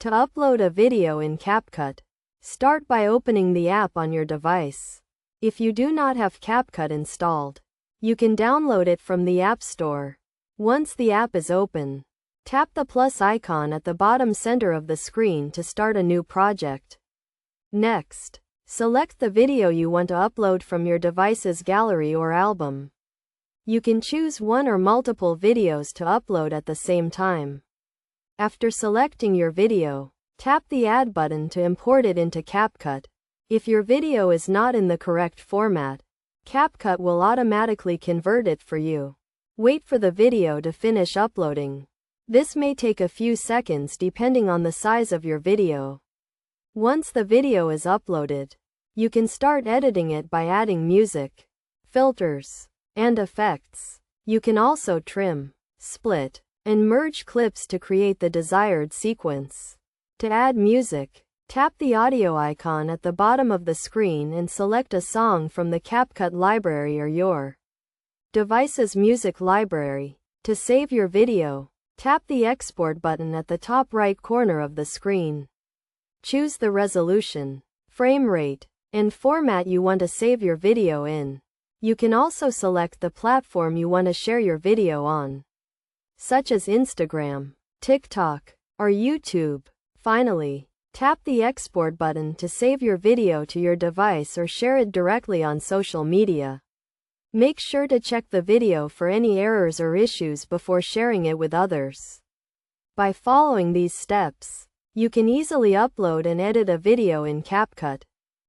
To upload a video in CapCut, start by opening the app on your device. If you do not have CapCut installed, you can download it from the App Store. Once the app is open, tap the plus icon at the bottom center of the screen to start a new project. Next, select the video you want to upload from your device's gallery or album. You can choose one or multiple videos to upload at the same time. After selecting your video, tap the Add button to import it into CapCut. If your video is not in the correct format, CapCut will automatically convert it for you. Wait for the video to finish uploading. This may take a few seconds depending on the size of your video. Once the video is uploaded, you can start editing it by adding music, filters, and effects. You can also trim, split, and merge clips to create the desired sequence. To add music, tap the audio icon at the bottom of the screen and select a song from the CapCut library or your device's music library. To save your video, tap the Export button at the top right corner of the screen. Choose the resolution, frame rate, and format you want to save your video in. You can also select the platform you want to share your video on, such as Instagram, TikTok, or YouTube. Finally, tap the Export button to save your video to your device or share it directly on social media. Make sure to check the video for any errors or issues before sharing it with others. By following these steps, you can easily upload and edit a video in CapCut.